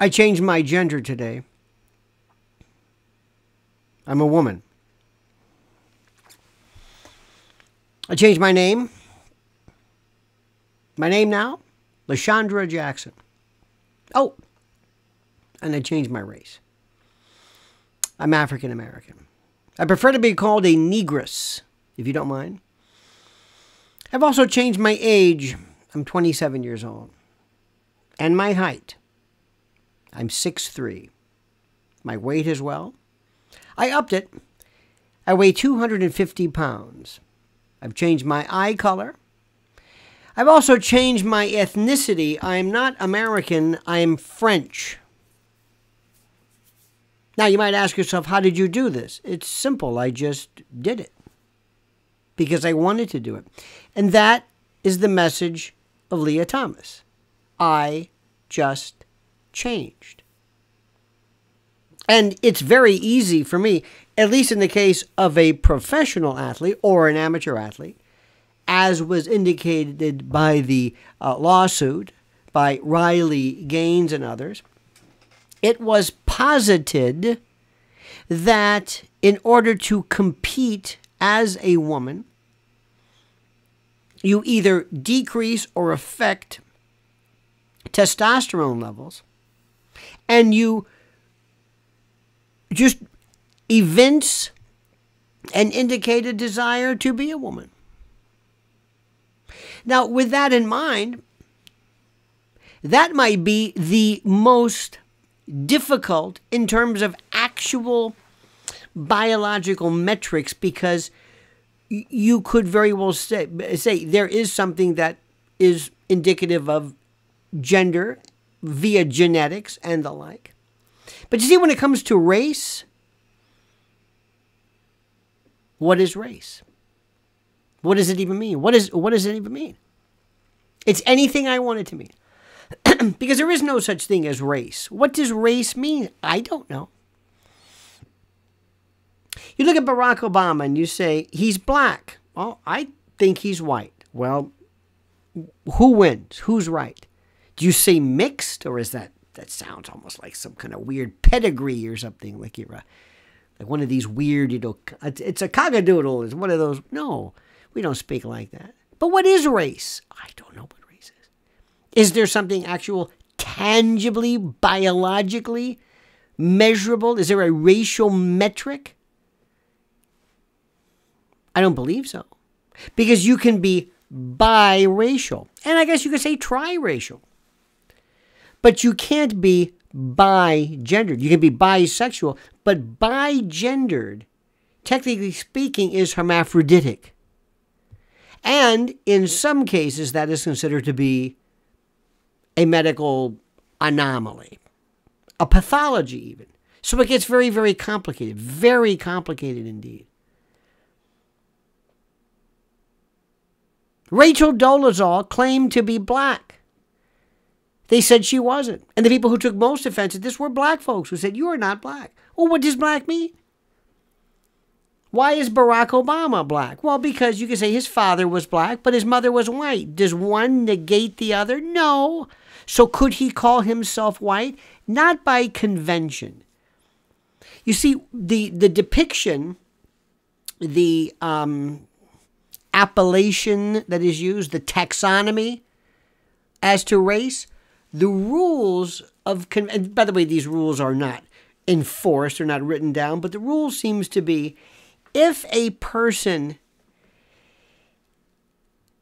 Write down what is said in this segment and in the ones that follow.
I changed my gender today. I'm a woman. I changed my name. My name now, LaShondra Jackson. Oh, and I changed my race. I'm African American. I prefer to be called a negress, if you don't mind. I've also changed my age. I'm 27 years old. And my height. I'm 6'3". My weight as well. I upped it. I weigh 250 pounds. I've changed my eye color. I've also changed my ethnicity. I'm not American, I'm French. Now, you might ask yourself, how did you do this? It's simple. I just did it because I wanted to do it. And that is the message of Leah Thomas. I just changed. And it's very easy for me, at least in the case of a professional athlete or an amateur athlete, as was indicated by the lawsuit by Riley Gaines and others. It was posited that in order to compete as a woman, you either decrease or affect testosterone levels, and you just evince and indicate a desire to be a woman. Now, with that in mind, that might be the most difficult in terms of actual biological metrics, because you could very well say there is something that is indicative of gender via genetics and the like. But you see, when it comes to race, what is race? What does it even mean? What does it even mean? It's anything I want it to mean. Because there is no such thing as race. What does race mean? I don't know. You look at Barack Obama and you say, he's black. Well, I think he's white. Well, who wins? Who's right? Do you say mixed, or is that sounds almost like some kind of weird pedigree or something, like you're like one of these weird, it's a cagadoodle, it's one of those. No, we don't speak like that. But what is race? I don't know what race is. Is there something actual, tangibly, biologically measurable? Is there a racial metric? I don't believe so. Because you can be biracial. And I guess you could say triracial. But you can't be bigendered. You can be bisexual, but bigendered, technically speaking, is hermaphroditic. And in some cases, that is considered to be a medical anomaly, a pathology even. So it gets very, very complicated indeed. Rachel Dolezal claimed to be black. They said she wasn't. And the people who took most offense at this were black folks who said, you are not black. Well, what does black mean? Why is Barack Obama black? Well, because you can say his father was black, but his mother was white. Does one negate the other? No. So could he call himself white? Not by convention. You see, the depiction, the appellation that is used, the taxonomy as to race, the rules of, and by the way, these rules are not enforced or not written down, but the rule seems to be, if a person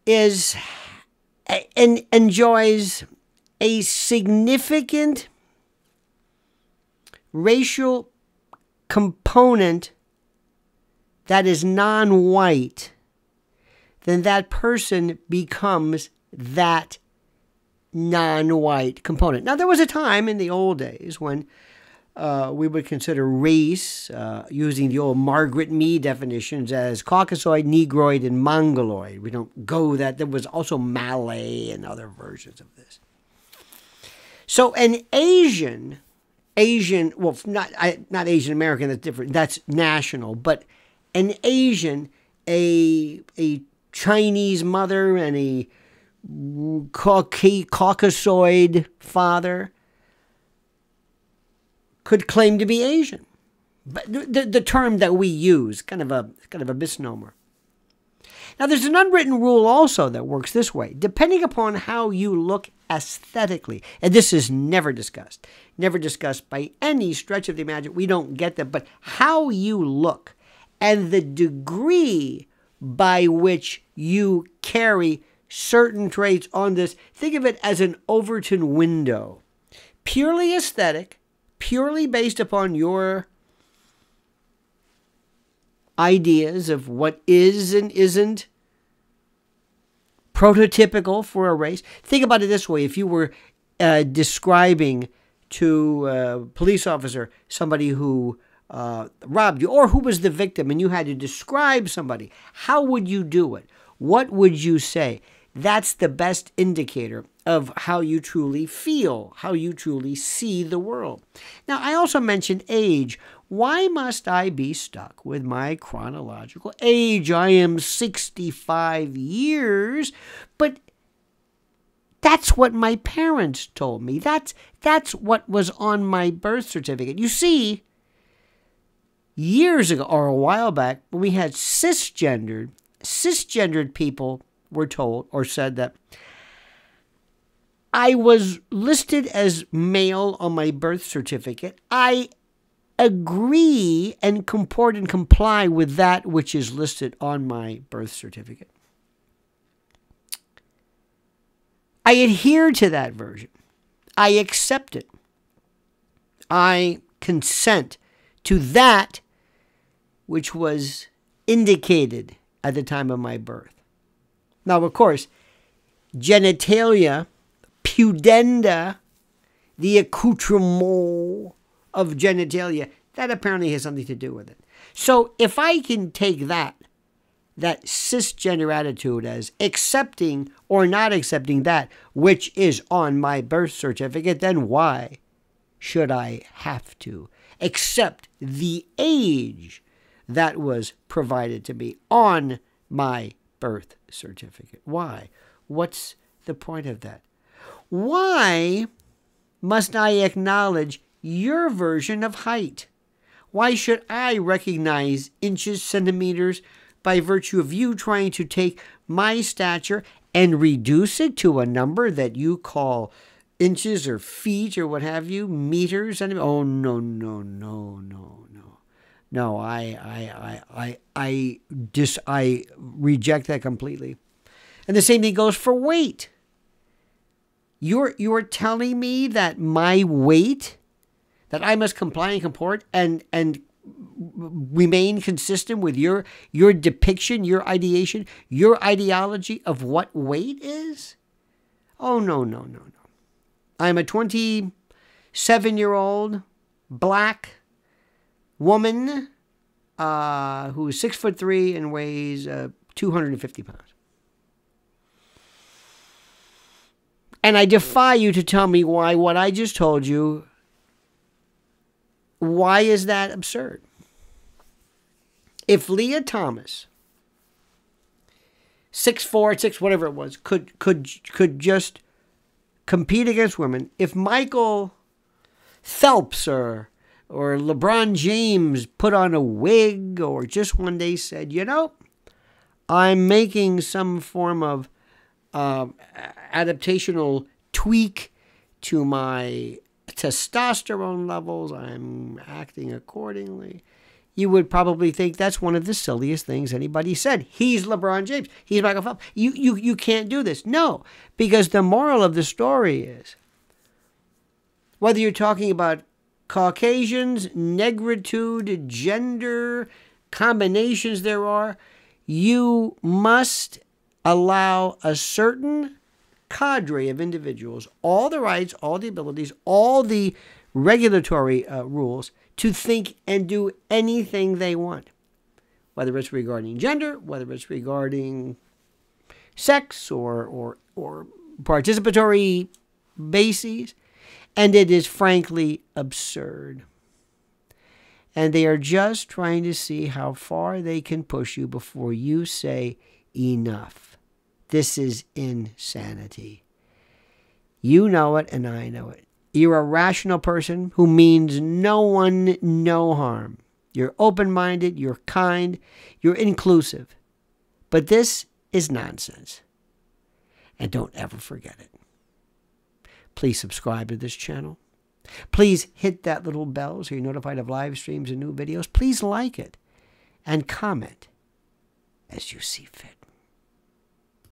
enjoys a significant racial component that is non-white, then that person becomes that non-white component. Now, there was a time in the old days when we would consider race, using the old Margaret Mead definitions, as Caucasoid, Negroid, and Mongoloid. We don't go that. There was also Malay and other versions of this. So an Asian, well, not Asian American, that's different, that's national, but an Asian, a Chinese mother and a Caucasoid father, could claim to be Asian. But the term that we use, kind of a misnomer. Now, there's an unwritten rule also that works this way. Depending upon how you look aesthetically, and this is never discussed by any stretch of the imagination. We don't get that, but how you look and the degree by which you carry certain traits on this, think of it as an Overton window. Purely aesthetic, purely based upon your ideas of what is and isn't prototypical for a race. Think about it this way. If you were describing to a police officer somebody who robbed you or who was the victim and you had to describe somebody, how would you do it? What would you say? That's the best indicator of how you truly feel, how you truly see the world. Now, I also mentioned age. Why must I be stuck with my chronological age? I am 65 years, but that's what my parents told me. That's what was on my birth certificate. You see, years ago, or a while back, when we had cisgendered people were told or said that I was listed as male on my birth certificate. I agree and comport and comply with that which is listed on my birth certificate. I adhere to that version. I accept it. I consent to that which was indicated at the time of my birth. Now, of course, genitalia, pudenda, the accoutrement of genitalia, that apparently has something to do with it. So if I can take that cisgender attitude as accepting or not accepting that which is on my birth certificate, then why should I have to accept the age that was provided to me on my birth certificate? Why? What's the point of that? Why must I acknowledge your version of height? Why should I recognize inches, centimeters, by virtue of you trying to take my stature and reduce it to a number that you call inches or feet or what have you, meters? Oh, no. No, I reject that completely. And the same thing goes for weight. You're telling me that my weight, that I must comply and comport and remain consistent with your depiction, your ideation, your ideology of what weight is? Oh, no. I'm a 27-year-old black woman who is 6'3" and weighs 250 pounds. And I defy you to tell me why what I just told you, why is that absurd? If Leah Thomas, 6'4", 6", whatever it was, could just compete against women, if Michael Phelps or LeBron James put on a wig or just one day said, I'm making some form of adaptational tweak to my testosterone levels, I'm acting accordingly, you would probably think that's one of the silliest things anybody said. He's LeBron James. He's Michael Phelps. You can't do this. No, because the moral of the story is, whether you're talking about Caucasians, negritude, gender, combinations there are, you must allow a certain cadre of individuals all the rights, all the abilities, all the regulatory rules to think and do anything they want, whether it's regarding gender, whether it's regarding sex or participatory bases. And it is frankly absurd. And they are just trying to see how far they can push you before you say enough. This is insanity. You know it and I know it. You're a rational person who means no one no harm. You're open-minded, you're kind, you're inclusive. But this is nonsense. And don't ever forget it. Please subscribe to this channel. Please hit that little bell so you're notified of live streams and new videos. Please like it and comment as you see fit.